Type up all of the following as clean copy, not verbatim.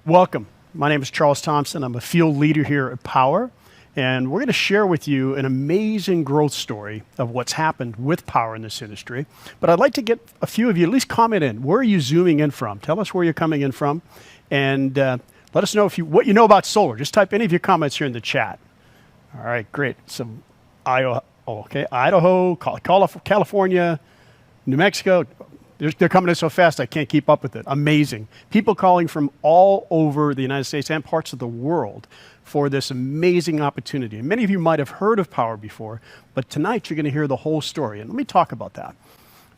Welcome. My name is Charles Thompson. I'm a field leader here at Powur, and we're going to share with you an amazing growth story of what's happened with Powur in this industry. But I'd like to get a few of you at least comment in. Where are you zooming in from? Tell us where you're coming in from, and let us know what you know about solar. Just type any of your comments here in the chat. All right, great. Some Idaho, California, New Mexico. They're coming in so fast, I can't keep up with it. Amazing. People calling from all over the United States and parts of the world for this amazing opportunity. And many of you might have heard of Powur before, but tonight you're going to hear the whole story. And let me talk about that.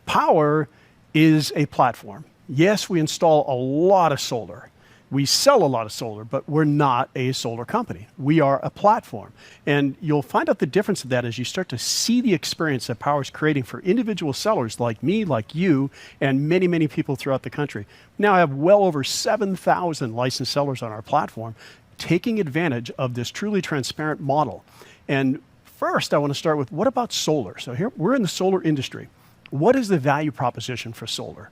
Powur is a platform. Yes, we install a lot of solar. We sell a lot of solar, but we're not a solar company. We are a platform. And you'll find out the difference of that as you start to see the experience that Powur is creating for individual sellers like me, like you, and many, many people throughout the country. Now I have well over 7,000 licensed sellers on our platform taking advantage of this truly transparent model. And first, I want to start with, what about solar? So here, we're in the solar industry. What is the value proposition for solar?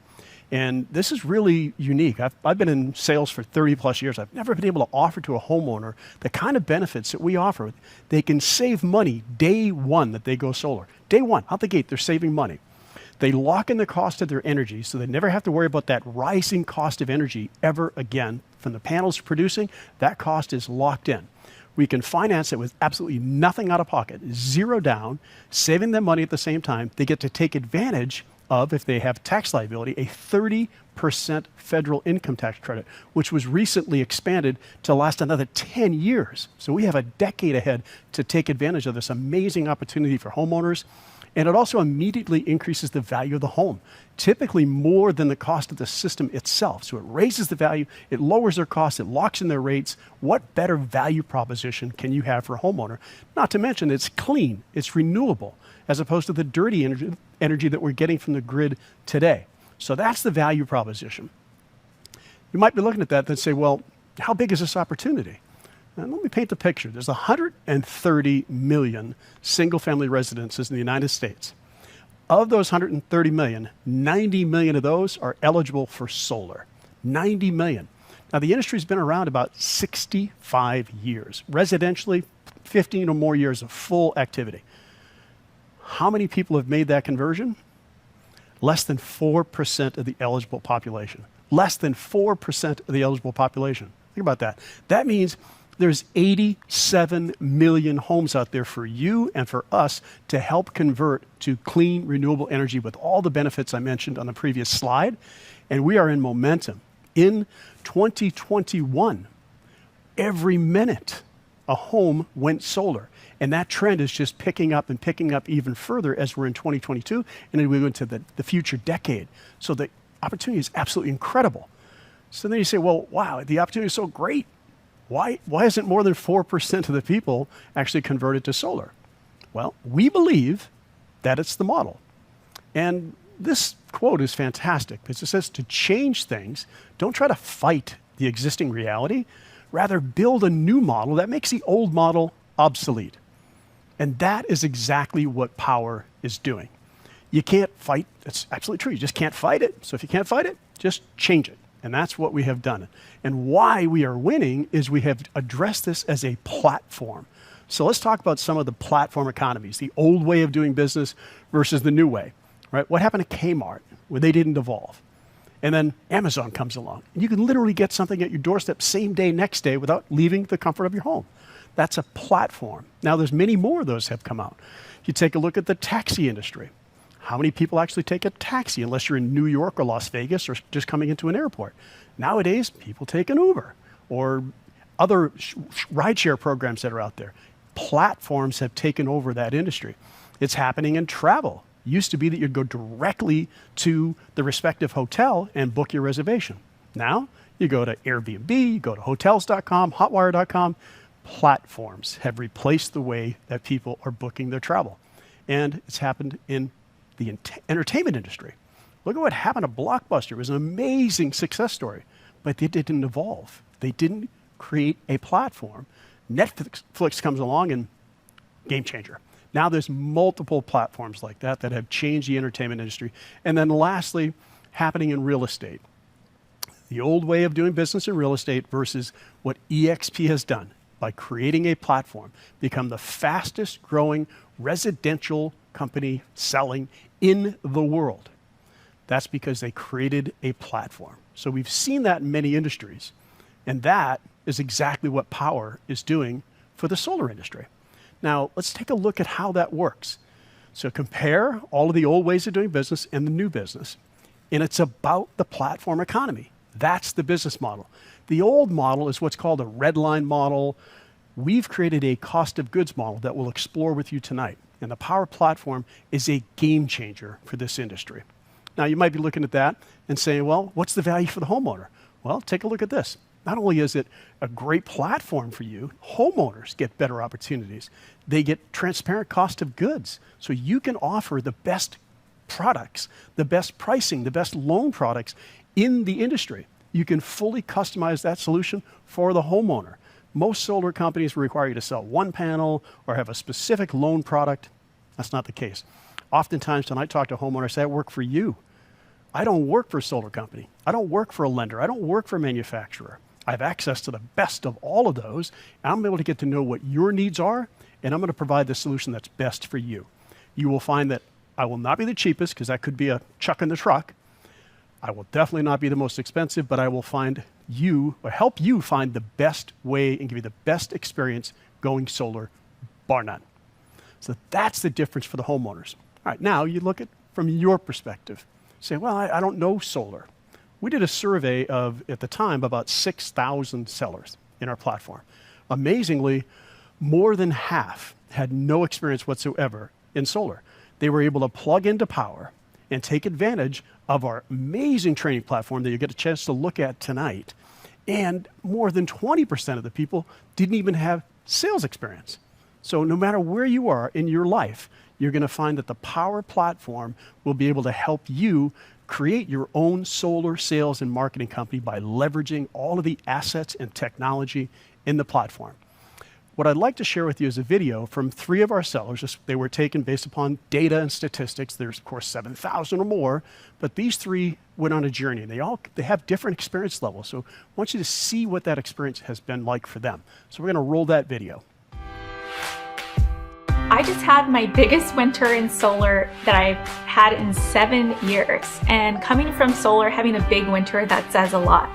And this is really unique. I've been in sales for 30 plus years. I've never been able to offer to a homeowner the kind of benefits that we offer. They can save money day one that they go solar. Day one, out the gate, they're saving money. They lock in the cost of their energy, so they never have to worry about that rising cost of energy ever again. From the panels producing, that cost is locked in. We can finance it with absolutely nothing out of pocket, zero down, saving them money at the same time. They get to take advantage of, if they have tax liability, a 30% federal income tax credit, which was recently expanded to last another 10 years. So we have a decade ahead to take advantage of this amazing opportunity for homeowners. And it also immediately increases the value of the home, typically more than the cost of the system itself. So it raises the value, it lowers their costs, it locks in their rates. What better value proposition can you have for a homeowner? Not to mention it's clean, it's renewable, as opposed to the dirty energy that we're getting from the grid today. So that's the value proposition. You might be looking at that and say, well, how big is this opportunity? And let me paint the picture. There's 130 million single-family residences in the United States. Of those 130 million, 90 million of those are eligible for solar. 90 million. Now, the industry's been around about 65 years. Residentially, 15 or more years of full activity. How many people have made that conversion? Less than 4% of the eligible population. Less than 4% of the eligible population. Think about that. That means there's 87 million homes out there for you and for us to help convert to clean, renewable energy with all the benefits I mentioned on the previous slide. And we are in momentum. In 2021, every minute a home went solar. And that trend is just picking up and picking up even further as we're in 2022 and then we go into the future decade. So the opportunity is absolutely incredible. So then you say, well, wow, the opportunity is so great. Why isn't more than 4% of the people actually converted to solar? Well, we believe that it's the model. And this quote is fantastic because it says to change things, don't try to fight the existing reality, rather build a new model that makes the old model obsolete. And that is exactly what Powur is doing. You can't fight, that's absolutely true, you just can't fight it. So if you can't fight it, just change it. And that's what we have done. And why we are winning is we have addressed this as a platform. So let's talk about some of the platform economies, the old way of doing business versus the new way, right? What happened to Kmart where they didn't evolve? And then Amazon comes along. And you can literally get something at your doorstep same day, next day without leaving the comfort of your home. That's a platform. Now there's many more of those have come out. You take a look at the taxi industry. How many people actually take a taxi unless you're in New York or Las Vegas or just coming into an airport? Nowadays, people take an Uber or other rideshare programs that are out there. Platforms have taken over that industry. It's happening in travel. It used to be that you'd go directly to the respective hotel and book your reservation. Now, you go to Airbnb, you go to hotels.com, hotwire.com. Platforms have replaced the way that people are booking their travel. And it's happened in the entertainment industry. Look at what happened to Blockbuster. It was an amazing success story, but they didn't evolve. They didn't create a platform. Netflix comes along and game changer. Now there's multiple platforms like that have changed the entertainment industry. And then lastly, happening in real estate. the old way of doing business in real estate versus what EXP has done by creating a platform, become the fastest growing residential company selling in the world. That's because they created a platform. So we've seen that in many industries, and that is exactly what Powur is doing for the solar industry. Now, let's take a look at how that works. So compare all of the old ways of doing business and the new business, and it's about the platform economy. That's the business model. The old model is what's called a Redline model. We've created a cost of goods model that we'll explore with you tonight. And the Powur platform is a game changer for this industry. Now, you might be looking at that and saying, well, what's the value for the homeowner? Well, take a look at this. Not only is it a great platform for you, homeowners get better opportunities. They get transparent cost of goods. So you can offer the best products, the best pricing, the best loan products in the industry. You can fully customize that solution for the homeowner. Most solar companies require you to sell one panel or have a specific loan product. That's not the case. Oftentimes, when I talk to homeowners, I say, I work for you. I don't work for a solar company. I don't work for a lender. I don't work for a manufacturer. I have access to the best of all of those, and I'm able to get to know what your needs are, and I'm going to provide the solution that's best for you. You will find that I will not be the cheapest, because that could be a chuck in the truck. I will definitely not be the most expensive, but I will find you, or help you find the best way and give you the best experience going solar, bar none. So that's the difference for the homeowners. All right, now you look at from your perspective. Say, well, I don't know solar. We did a survey of, at the time, about 6,000 sellers in our platform. Amazingly, more than half had no experience whatsoever in solar. They were able to plug into Powur and take advantage of our amazing training platform that you get a chance to look at tonight. And more than 20% of the people didn't even have sales experience. So no matter where you are in your life, you're going to find that the Powur platform will be able to help you create your own solar sales and marketing company by leveraging all of the assets and technology in the platform. What I'd like to share with you is a video from 3 of our sellers. They were taken based upon data and statistics. There's, of course, 7,000 or more, but these 3 went on a journey. They have different experience levels, so I want you to see what that experience has been like for them. So we're going to roll that video. I just had my biggest winter in solar that I've had in 7 years. And coming from solar, having a big winter, that says a lot.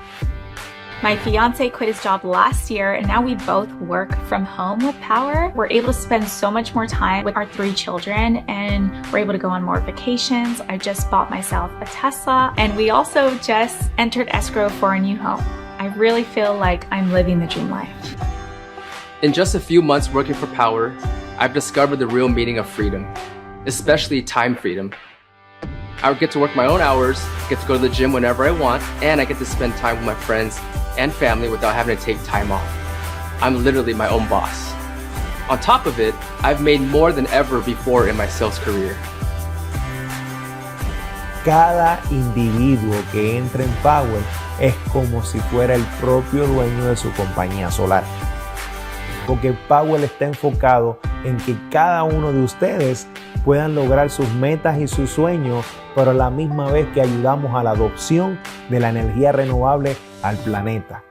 My fiance quit his job last year, and now we both work from home with Powur. We're able to spend so much more time with our 3 children, and we're able to go on more vacations. I just bought myself a Tesla, and we also just entered escrow for a new home. I really feel like I'm living the dream life. In just a few months working for Powur, I've discovered the real meaning of freedom, especially time freedom. I get to work my own hours, get to go to the gym whenever I want, and I get to spend time with my friends and family without having to take time off. I'm literally my own boss. On top of it, I've made more than ever before in my sales career. Cada individuo que entra en Powur es como si fuera el propio dueño de su compañía solar. Porque Powur está enfocado en que cada uno de ustedes puedan lograr sus metas y sus sueños, pero a la misma vez que ayudamos a la adopción de la energía renovable al planeta.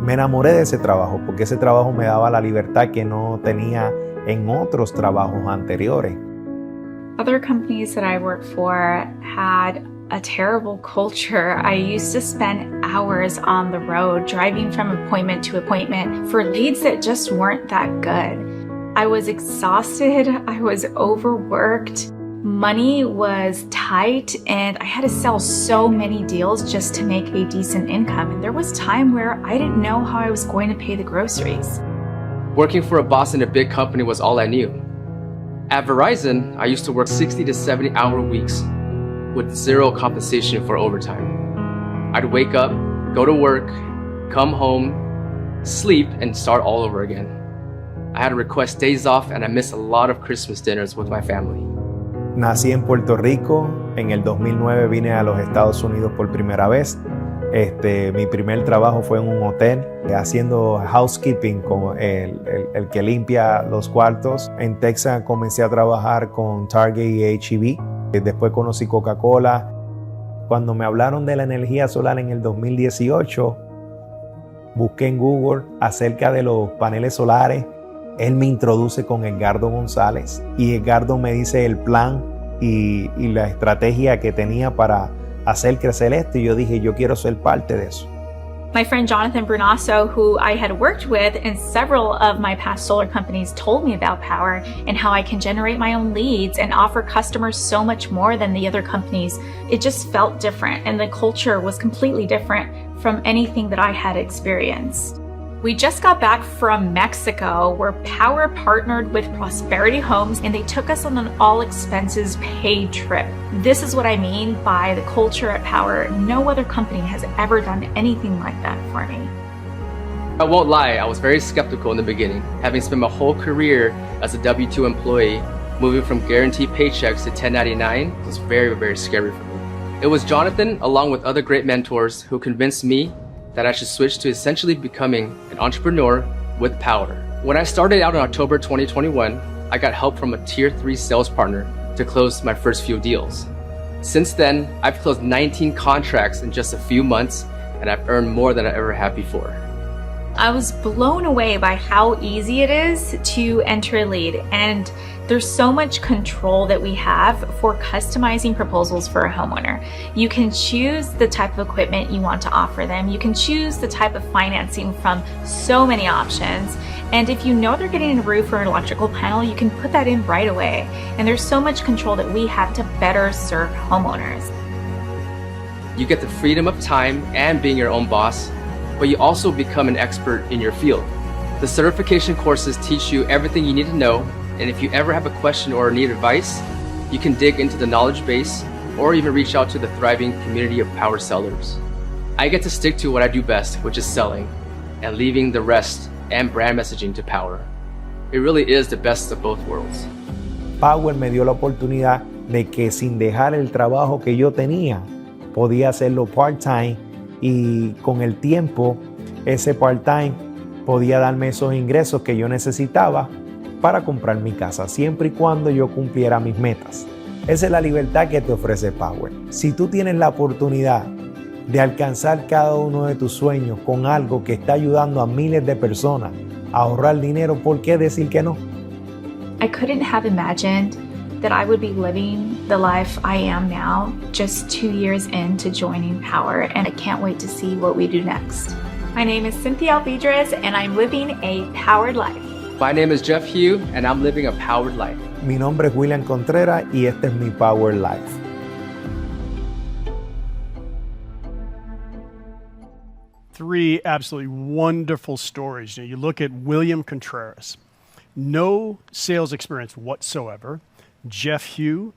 Me enamoré de ese trabajo porque ese trabajo me daba la libertad que no tenía en otros trabajos anteriores. Other companies that I worked for had a terrible culture. I used to spend hours on the road driving from appointment to appointment for leads that just weren't that good. I was exhausted, I was overworked, money was tight, and I had to sell so many deals just to make a decent income. And there was time where I didn't know how I was going to pay the groceries. Working for a boss in a big company was all I knew. At Verizon, I used to work 60 to 70-hour weeks with zero compensation for overtime. I'd wake up, go to work, come home, sleep, and start all over again. I had to request days off, and I missed a lot of Christmas dinners with my family. Nací en Puerto Rico, en el 2009 vine a los Estados Unidos por primera vez. Mi primer trabajo fue en un hotel, haciendo housekeeping, con el que limpia los cuartos. En Texas comencé a trabajar con Target y H-E-B. Después conocí Coca-Cola Cuando me hablaron de la energía solar en el 2018, busqué en Google acerca de los paneles solares. Él me introduce con Edgardo González y Edgardo me dice el plan y la estrategia que tenía para hacer crecer esto, y yo dije, yo quiero ser parte de eso. My friend Jonathan Brunasso, who I had worked with in several of my past solar companies, told me about Powur and how I can generate my own leads and offer customers so much more than the other companies. It just felt different, and the culture was completely different from anything that I had experienced. We just got back from Mexico, where Powur partnered with Prosperity Homes, and they took us on an all expenses paid trip. This is what I mean by the culture at Powur. No other company has ever done anything like that for me. I won't lie, I was very skeptical in the beginning. Having spent my whole career as a W-2 employee, moving from guaranteed paychecks to 1099 was very, very scary for me. It was Jonathan, along with other great mentors, who convinced me that I should switch to essentially becoming an entrepreneur with Powur. When I started out in October 2021, I got help from a tier 3 sales partner to close my first few deals. Since then, I've closed 19 contracts in just a few months, and I've earned more than I ever have before. I was blown away by how easy it is to enter a lead, and there's so much control that we have for customizing proposals for a homeowner. You can choose the type of equipment you want to offer them. You can choose the type of financing from so many options. And if you know they're getting a roof or an electrical panel, you can put that in right away. And there's so much control that we have to better serve homeowners. You get the freedom of time and being your own boss, but you also become an expert in your field. The certification courses teach you everything you need to know, and if you ever have a question or need advice, you can dig into the knowledge base or even reach out to the thriving community of Powur sellers. I get to stick to what I do best, which is selling, and leaving the rest and brand messaging to Powur. It really is the best of both worlds. Powur me dio la oportunidad de que sin dejar el trabajo que yo tenía, podía hacerlo part-time, y con el tiempo ese part-time podía darme esos ingresos que yo necesitaba para comprar mi casa, siempre y cuando yo cumpliera mis metas. Esa es la libertad que te ofrece Powur. Si tú tienes la oportunidad de alcanzar cada uno de tus sueños con algo que está ayudando a miles de personas a ahorrar dinero, ¿por qué decir que no? I couldn't have imagined that I would be living the life I am now just 2 years into joining Powur, and I can't wait to see what we do next. My name is Cynthia Alvidrez, and I'm living a powered life. My name is Jeff Hugh, and I'm living a powered life. Mi nombre es William Contreras y este es mi Power Life. Three absolutely wonderful stories. You look at William Contreras, no sales experience whatsoever. Jeff Hugh,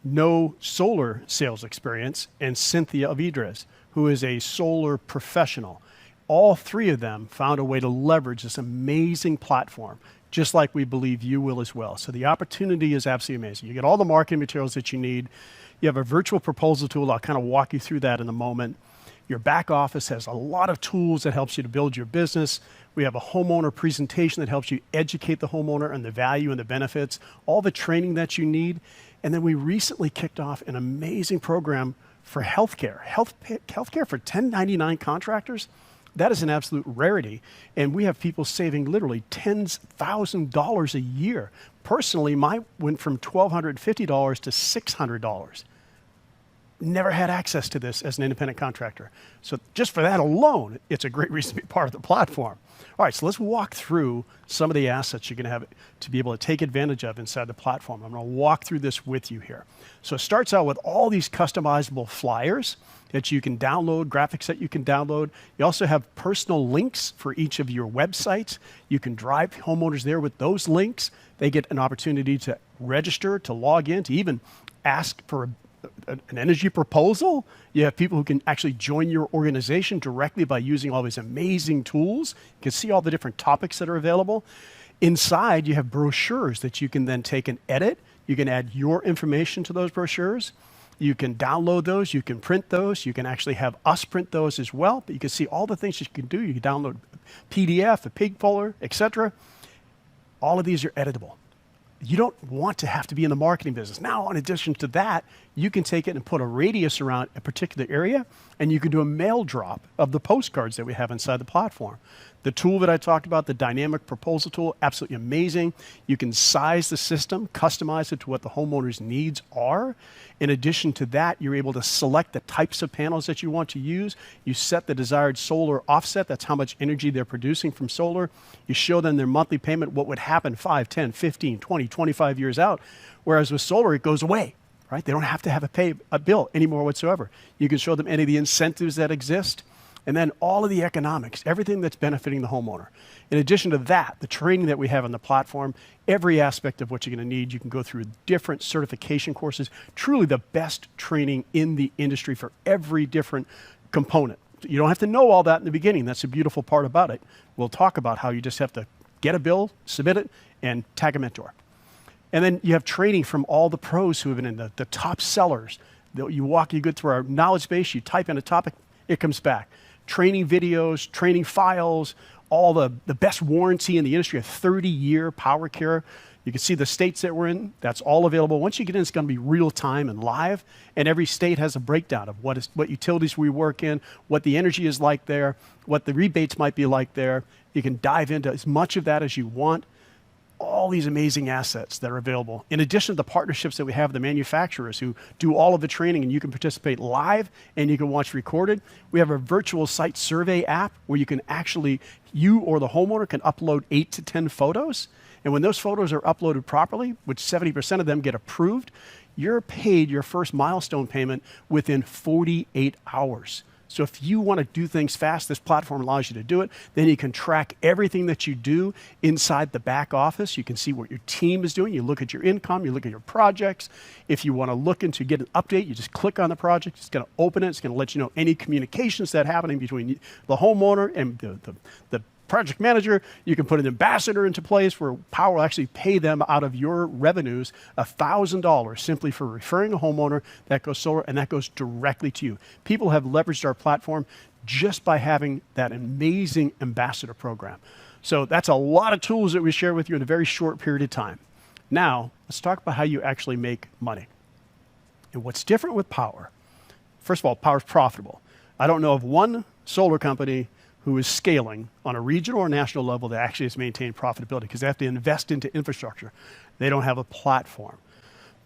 no solar sales experience. And Cynthia Alvidrez, who is a solar professional. All three of them found a way to leverage this amazing platform, just like we believe you will as well. So the opportunity is absolutely amazing. You get all the marketing materials that you need. You have a virtual proposal tool. I'll kind of walk you through that in a moment. Your back office has a lot of tools that helps you to build your business. We have a homeowner presentation that helps you educate the homeowner on the value and the benefits, all the training that you need. And then we recently kicked off an amazing program for healthcare. Healthcare for 1099 contractors. That is an absolute rarity. And we have people saving literally $10,000 a year. Personally, mine went from $1,250 to $600. Never had access to this as an independent contractor. So just for that alone, it's a great reason to be part of the platform. All right, so let's walk through some of the assets you're going to have to be able to take advantage of inside the platform. I'm going to walk through this with you here. So it starts out with all these customizable flyers that you can download, graphics that you can download. You also have personal links for each of your websites. You can drive homeowners there with those links. They get an opportunity to register, to log in, to even ask for an energy proposal. You have people who can actually join your organization directly by using all these amazing tools. You can see all the different topics that are available. Inside, you have brochures that you can then take and edit. You can add your information to those brochures. You can download those. You can print those. You can actually have us print those as well. But you can see all the things you can do. You can download PDF, a pig folder, etc. All of these are editable. you don't want to have to be in the marketing business. Now, in addition to that, you can take it and put a radius around a particular area, and you can do a mail drop of the postcards that we have inside the platform. The tool that I talked about, the dynamic proposal tool, absolutely amazing. You can size the system, customize it to what the homeowner's needs are. In addition to that, you're able to select the types of panels that you want to use. You set the desired solar offset. That's how much energy they're producing from solar. You show them their monthly payment, what would happen 5, 10, 15, 20, 25 years out. Whereas with solar, it goes away, right? They don't have to have pay a bill anymore whatsoever. You can show them any of the incentives that exist. And then all of the economics, everything that's benefiting the homeowner. In addition to that, the training that we have on the platform, every aspect of what you're going to need, you can go through different certification courses, truly the best training in the industry for every different component. You don't have to know all that in the beginning. That's the beautiful part about it. We'll talk about how you just have to get a bill, submit it, and tag a mentor. And then you have training from all the pros who have been in the top sellers. You go through our knowledge base, you type in a topic, it comes back. Training videos, training files, all the best warranty in the industry, a 30-year Powur Care. You can see the states that we're in. That's all available. Once you get in, it's going to be real time and live. And every state has a breakdown of what utilities we work in, what the energy is like there, what the rebates might be like there. You can dive into as much of that as you want. All these amazing assets that are available. In addition to the partnerships that we have with the manufacturers who do all of the training, and you can participate live and you can watch recorded. We have a virtual site survey app where you can actually, you or the homeowner can upload 8 to 10 photos. And when those photos are uploaded properly, which 70% of them get approved, you're paid your first milestone payment within 48 hours. So if you want to do things fast, this platform allows you to do it. Then you can track everything that you do inside the back office. You can see what your team is doing. You look at your income, you look at your projects. If you want to look into get an update, you just click on the project. It's going to open it. It's going to let you know any communications that are happening between the homeowner and the project manager. You can put an ambassador into place where Powur will actually pay them out of your revenues $1,000 simply for referring a homeowner that goes solar, and that goes directly to you. People have leveraged our platform just by having that amazing ambassador program. So that's a lot of tools that we share with you in a very short period of time. Now, let's talk about how you actually make money. And what's different with Powur, first of all, Powur's profitable. I don't know of one solar company who is scaling on a regional or national level that actually has maintained profitability because they have to invest into infrastructure. They don't have a platform.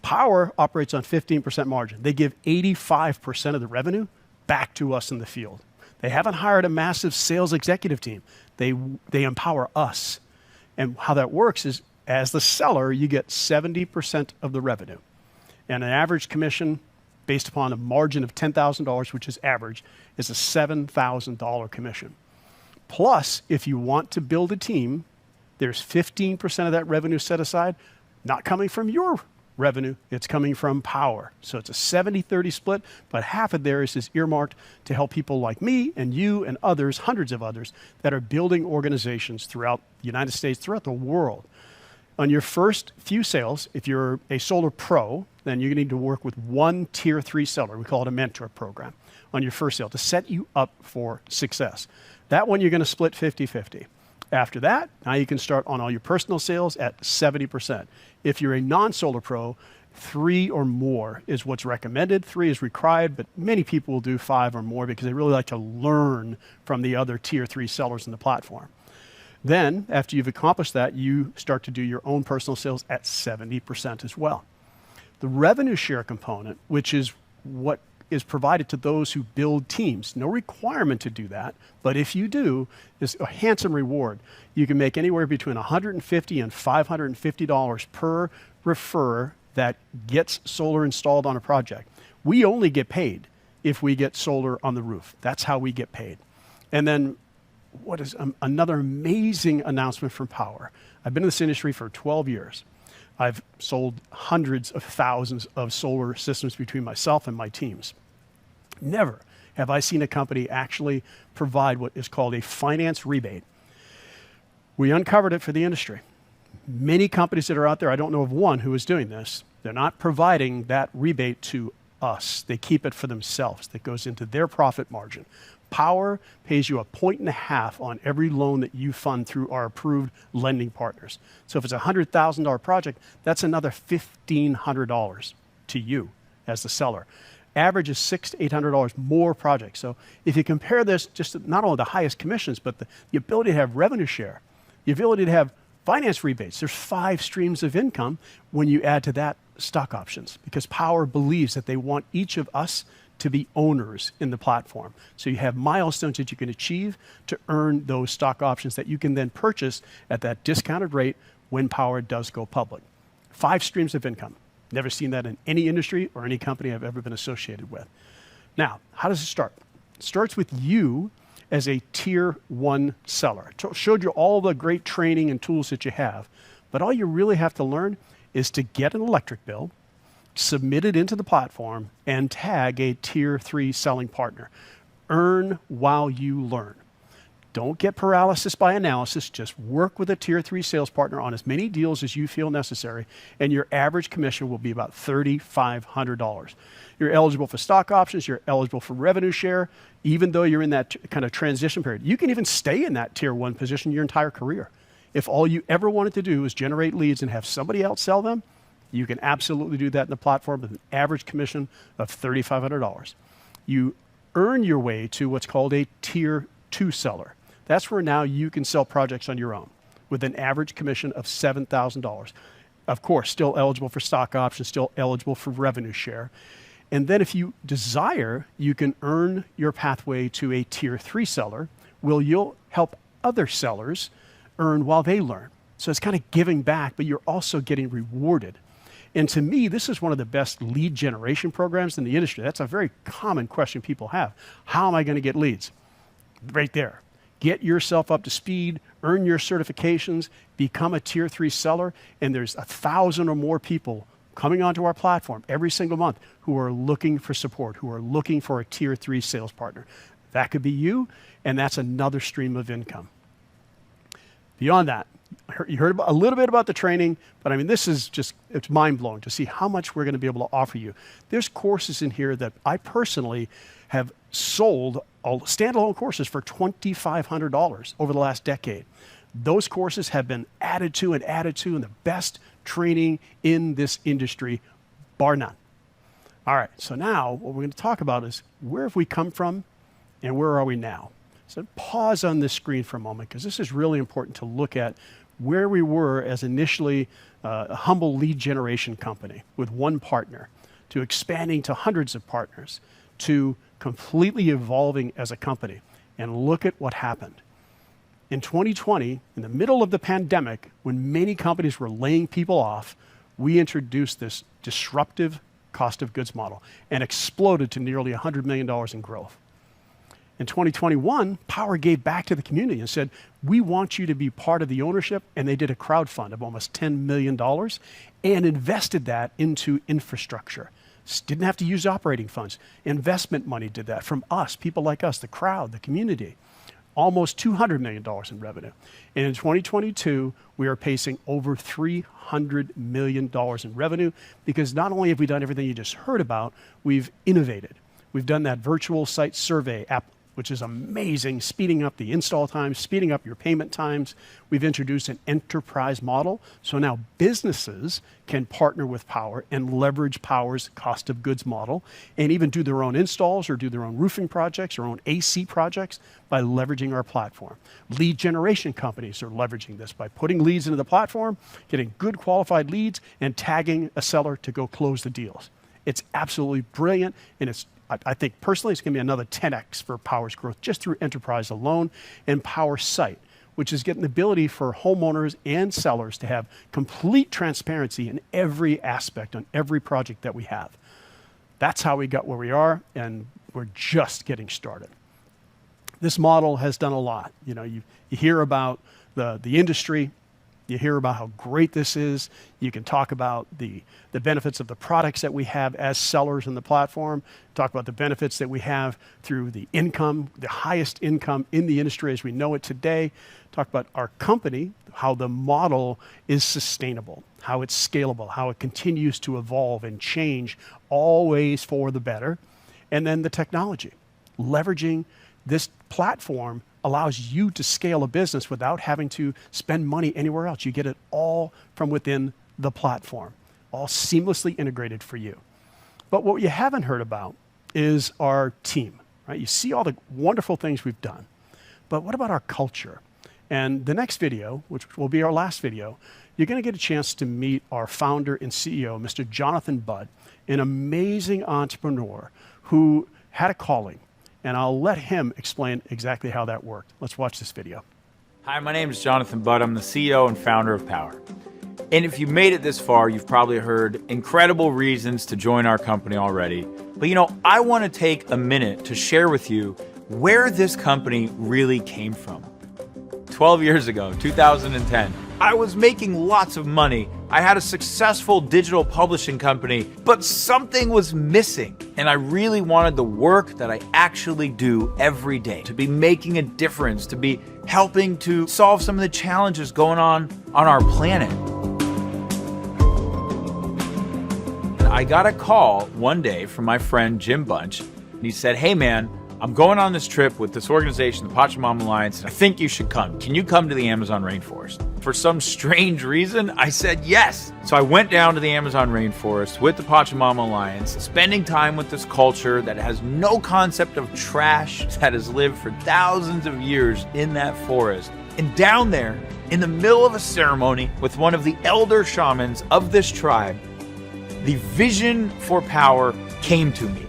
Powur operates on 15% margin. They give 85% of the revenue back to us in the field. They haven't hired a massive sales executive team. They empower us. And how that works is as the seller, you get 70% of the revenue. And an average commission based upon a margin of $10,000, which is average, is a $7,000 commission. Plus, if you want to build a team, there's 15% of that revenue set aside, not coming from your revenue, it's coming from Powur. So it's a 70-30 split, but half of theirs is earmarked to help people like me and you and others, hundreds of others, that are building organizations throughout the United States, throughout the world. On your first few sales, if you're a solar pro, then you need to work with one tier 3 seller. We call it a mentor program on your first sale to set you up for success. That one you're going to split 50-50. After that, now you can start on all your personal sales at 70%. If you're a non-solar pro, 3 or more is what's recommended. 3 is required, but many people will do 5 or more because they really like to learn from the other tier 3 sellers in the platform. Then, after you've accomplished that, you start to do your own personal sales at 70% as well. The revenue share component, which is what is provided to those who build teams, no requirement to do that, but if you do, is a handsome reward. You can make anywhere between $150 and $550 per referrer that gets solar installed on a project. We only get paid if we get solar on the roof. That's how we get paid. And then what is another amazing announcement from Powur. I've been in this industry for 12 years. I've sold hundreds of thousands of solar systems between myself and my teams. Never have I seen a company actually provide what is called a finance rebate. We uncovered it for the industry. Many companies that are out there, I don't know of one who is doing this. They're not providing that rebate to us. They keep it for themselves. That goes into their profit margin. Powur pays you 1.5 on every loan that you fund through our approved lending partners. So if it's a $100,000 project, that's another $1,500 to you as the seller. Average is $600 to $800 more projects. So if you compare this just to not only the highest commissions, but the ability to have revenue share, the ability to have finance rebates, there's 5 streams of income when you add to that stock options, because Powur believes that they want each of us to be owners in the platform. So you have milestones that you can achieve to earn those stock options that you can then purchase at that discounted rate when Powur does go public. 5 streams of income. Never seen that in any industry or any company I've ever been associated with. Now, how does it start? It starts with you as a tier 1 seller. Showed you all the great training and tools that you have, but all you really have to learn is to get an electric bill, submit it into the platform, and tag a tier 3 selling partner. Earn while you learn. Don't get paralysis by analysis. Just work with a tier 3 sales partner on as many deals as you feel necessary, and your average commission will be about $3,500. You're eligible for stock options. You're eligible for revenue share, even though you're in that kind of transition period. You can even stay in that tier 1 position your entire career. If all you ever wanted to do is generate leads and have somebody else sell them, you can absolutely do that in the platform with an average commission of $3,500. You earn your way to what's called a tier 2 seller. That's where now you can sell projects on your own with an average commission of $7,000. Of course, still eligible for stock options, still eligible for revenue share. And then if you desire, you can earn your pathway to a tier 3 seller, where you'll help other sellers earn while they learn. So it's kind of giving back, but you're also getting rewarded. And to me, this is one of the best lead generation programs in the industry. That's a very common question people have. How am I going to get leads? Right there. Get yourself up to speed, earn your certifications, become a tier 3 seller, and there's 1,000 or more people coming onto our platform every single month who are looking for support, who are looking for a tier 3 sales partner. That could be you, and that's another stream of income. Beyond that, you heard a little bit about the training, but I mean, this is just, it's mind-blowing to see how much we're going to be able to offer you. There's courses in here that I personally have sold, all standalone courses for $2,500 over the last decade. Those courses have been added to, and the best training in this industry, bar none. All right, so now what we're going to talk about is where have we come from and where are we now? So pause on this screen for a moment, because this is really important to look at where we were as initially a humble lead generation company with one partner, to expanding to hundreds of partners, to completely evolving as a company. And look at what happened. In 2020, in the middle of the pandemic, when many companies were laying people off, we introduced this disruptive cost of goods model and exploded to nearly $100 million in growth. In 2021, Powur gave back to the community and said, we want you to be part of the ownership, and they did a crowdfund of almost $10 million and invested that into infrastructure. Didn't have to use operating funds. Investment money did that from us, people like us, the crowd, the community. Almost $200 million in revenue. And in 2022, we are pacing over $300 million in revenue, because not only have we done everything you just heard about, we've innovated. We've done that virtual site survey app, which is amazing, speeding up the install times, speeding up your payment times. We've introduced an enterprise model, so now businesses can partner with Powur and leverage Powur's cost of goods model, and even do their own installs or do their own roofing projects or own AC projects by leveraging our platform. Lead generation companies are leveraging this by putting leads into the platform, getting good qualified leads, and tagging a seller to go close the deals. It's absolutely brilliant, and I think personally it's going to be another 10x for Powur's growth just through enterprise alone, and Powur Site, which is getting the ability for homeowners and sellers to have complete transparency in every aspect on every project that we have. That's how we got where we are, and we're just getting started. This model has done a lot. You know, you hear about the industry. You hear about how great this is. You can talk about the benefits of the products that we have as sellers in the platform. Talk about the benefits that we have through the income, the highest income in the industry as we know it today. Talk about our company, how the model is sustainable, how it's scalable, how it continues to evolve and change, always for the better. And then the technology, leveraging This platform allows you to scale a business without having to spend money anywhere else. You get it all from within the platform, all seamlessly integrated for you. But what you haven't heard about is our team, right? You see all the wonderful things we've done, but what about our culture? And the next video, which will be our last video, you're going to get a chance to meet our founder and CEO, Mr. Jonathan Budd, an amazing entrepreneur who had a calling. And I'll let him explain exactly how that worked. Let's watch this video. Hi, my name is Jonathan Budd. I'm the CEO and founder of Powur. And if you made it this far, you've probably heard incredible reasons to join our company already. But I want to take a minute to share with you where this company really came from. 12 years ago, 2010, I was making lots of money. I had a successful digital publishing company, but something was missing. And I really wanted the work that I actually do every day to be making a difference, to be helping to solve some of the challenges going on our planet. I got a call one day from my friend Jim Bunch, and he said, "Hey man, I'm going on this trip with this organization, the Pachamama Alliance, and I think you should come. Can you come to the Amazon rainforest?" For some strange reason, I said yes. So I went down to the Amazon rainforest with the Pachamama Alliance, spending time with this culture that has no concept of trash, that has lived for thousands of years in that forest. And down there, in the middle of a ceremony with one of the elder shamans of this tribe, the vision for Powur came to me.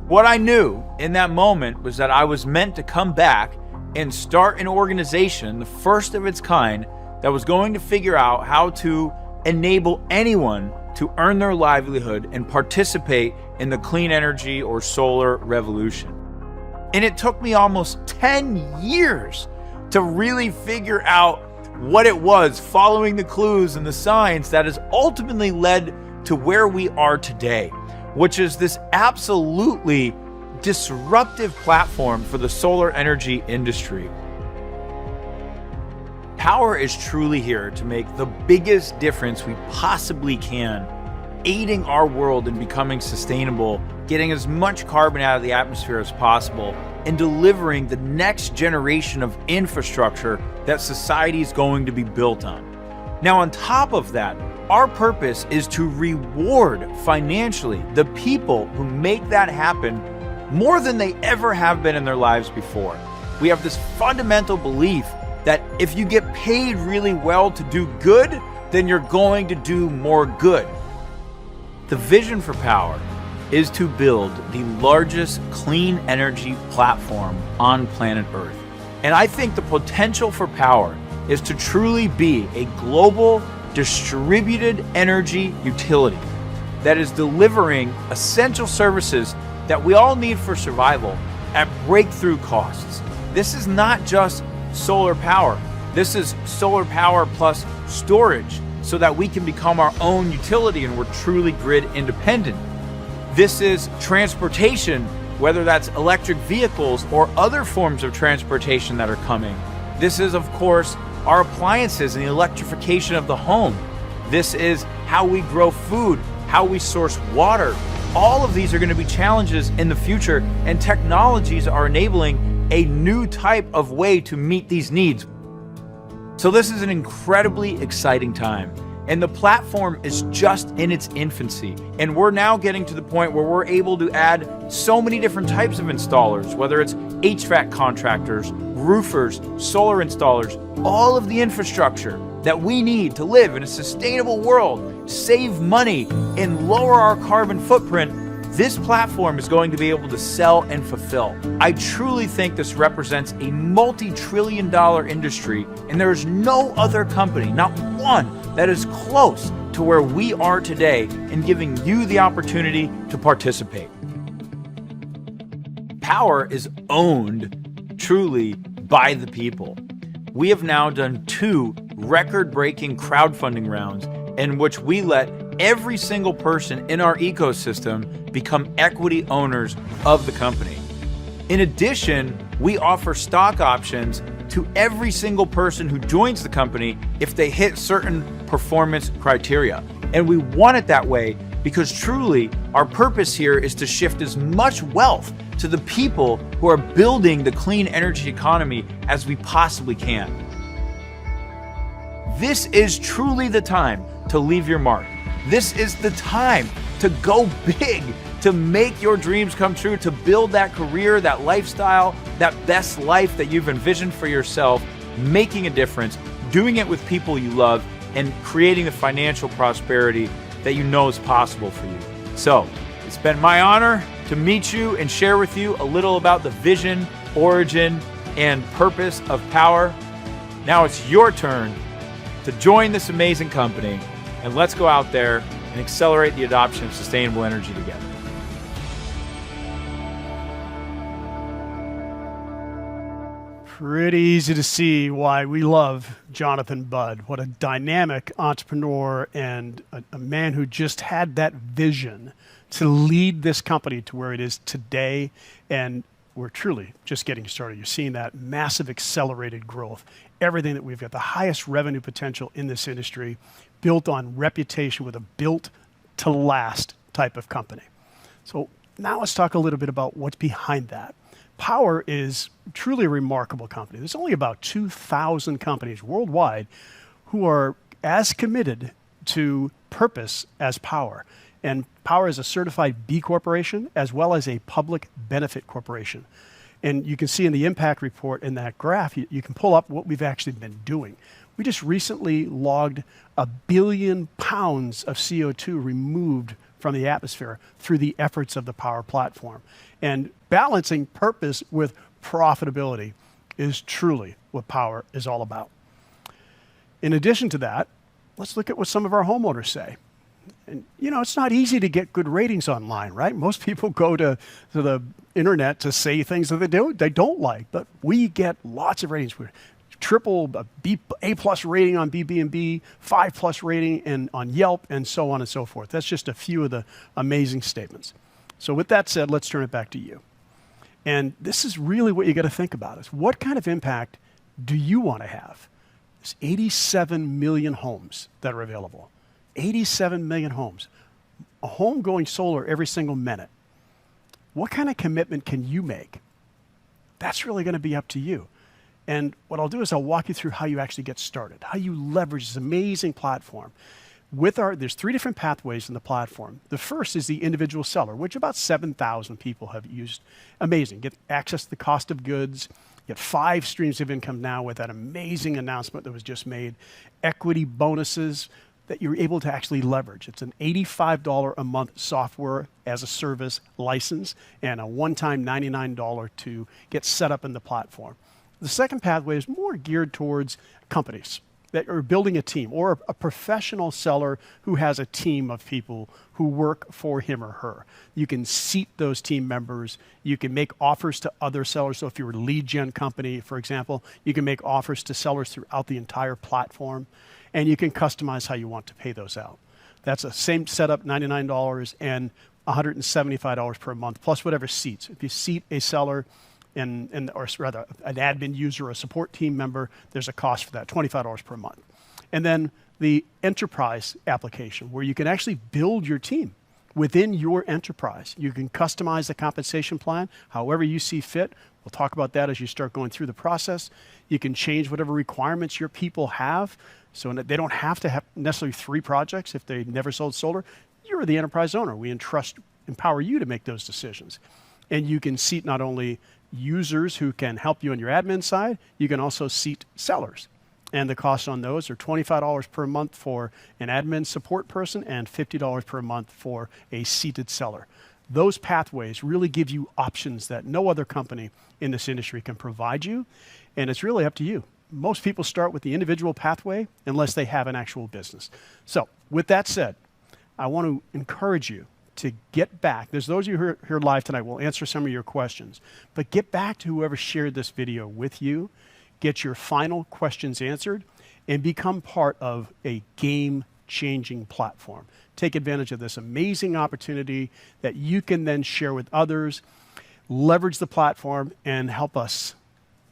What I knew in that moment was that I was meant to come back and start an organization, the first of its kind, that was going to figure out how to enable anyone to earn their livelihood and participate in the clean energy or solar revolution. And it took me almost 10 years to really figure out what it was, following the clues and the signs that has ultimately led to where we are today, which is this absolutely disruptive platform for the solar energy industry. Powur is truly here to make the biggest difference we possibly can, aiding our world in becoming sustainable, getting as much carbon out of the atmosphere as possible, and delivering the next generation of infrastructure that society is going to be built on. Now, on top of that, our purpose is to reward financially the people who make that happen more than they ever have been in their lives before. We have this fundamental belief that if you get paid really well to do good, then you're going to do more good. The vision for Powur is to build the largest clean energy platform on planet Earth. And I think the potential for Powur is to truly be a global distributed energy utility that is delivering essential services that we all need for survival at breakthrough costs. This is not just solar power. This is solar power plus storage so that we can become our own utility and we're truly grid independent. This is transportation, whether that's electric vehicles or other forms of transportation that are coming. This is, of course, our appliances and the electrification of the home. This is how we grow food, how we source water. All of these are going to be challenges in the future, and technologies are enabling a new type of way to meet these needs. So this is an incredibly exciting time. And the platform is just in its infancy. And we're now getting to the point where we're able to add so many different types of installers, whether it's HVAC contractors, roofers, solar installers, all of the infrastructure that we need to live in a sustainable world, save money, and lower our carbon footprint. This platform is going to be able to sell and fulfill. I truly think this represents a multi-trillion-dollar industry, and there is no other company, not one, that is close to where we are today in giving you the opportunity to participate. Powur is owned truly by the people. We have now done 2 record-breaking crowdfunding rounds in which we let every single person in our ecosystem become equity owners of the company. In addition, we offer stock options to every single person who joins the company if they hit certain performance criteria. And we want it that way because truly our purpose here is to shift as much wealth to the people who are building the clean energy economy as we possibly can. This is truly the time to leave your mark. This is the time to go big, to make your dreams come true, to build that career, that lifestyle, that best life that you've envisioned for yourself, making a difference, doing it with people you love, and creating the financial prosperity that you know is possible for you. So, it's been my honor to meet you and share with you a little about the vision, origin, and purpose of Powur. Now it's your turn to join this amazing company, and let's go out there and accelerate the adoption of sustainable energy together. Pretty easy to see why we love Jonathan Budd. What a dynamic entrepreneur and a man who just had that vision to lead this company to where it is today. And we're truly just getting started. You're seeing that massive accelerated growth. Everything that we've got, the highest revenue potential in this industry, built on reputation with a built to last type of company. So now let's talk a little bit about what's behind that. Powur is truly a remarkable company. There's only about 2,000 companies worldwide who are as committed to purpose as Powur. And Powur is a certified B Corporation as well as a public benefit corporation. And you can see in the impact report in that graph, you can pull up what we've actually been doing. We just recently logged 1 billion pounds of CO2 removed from the atmosphere through the efforts of the Powur platform. And balancing purpose with profitability is truly what Powur is all about. In addition to that, let's look at what some of our homeowners say. And you know, it's not easy to get good ratings online, right? Most people go to the internet to say things that they don't like, but we get lots of ratings. We're triple A+ rating on BB&B, 5+ rating on Yelp, and so on and so forth. That's just a few of the amazing statements. So with that said, let's turn it back to you. And this is really what you got to think about is what kind of impact do you want to have? There's 87 million homes that are available. 87 million homes. A home going solar every single minute. What kind of commitment can you make? That's really going to be up to you. And what I'll do is I'll walk you through how you actually get started, how you leverage this amazing platform. There's 3 different pathways in the platform. The first is the individual seller, which about 7,000 people have used. Amazing. Get access to the cost of goods, get 5 streams of income now with that amazing announcement that was just made, equity bonuses that you're able to actually leverage. It's an $85 a month software as a service license and a one-time $99 to get set up in the platform. The second pathway is more geared towards companies that are building a team or a professional seller who has a team of people who work for him or her. You can seat those team members. You can make offers to other sellers. So if you're a lead gen company, for example, you can make offers to sellers throughout the entire platform, and you can customize how you want to pay those out. That's the same setup, $99 and $175 per month, plus whatever seats. If you seat a seller, or rather an admin user or a support team member, there's a cost for that, $25 per month. And then the enterprise application, where you can actually build your team within your enterprise. You can customize the compensation plan however you see fit. We'll talk about that as you start going through the process. You can change whatever requirements your people have, so they don't have to have necessarily 3 projects if they never sold solar. You're the enterprise owner. We empower you to make those decisions. And you can seat not only users who can help you on your admin side, you can also seat sellers. And the costs on those are $25 per month for an admin support person and $50 per month for a seated seller. Those pathways really give you options that no other company in this industry can provide you, and it's really up to you. Most people start with the individual pathway unless they have an actual business. So with that said, I want to encourage you to get back. There's those of you who are here live tonight. We'll answer some of your questions. But get back to whoever shared this video with you, get your final questions answered, and become part of a game-changing platform. Take advantage of this amazing opportunity that you can then share with others, leverage the platform, and help us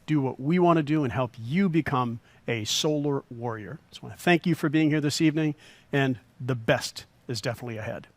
do what we want to do and help you become a solar warrior. So I want to thank you for being here this evening, and the best is definitely ahead.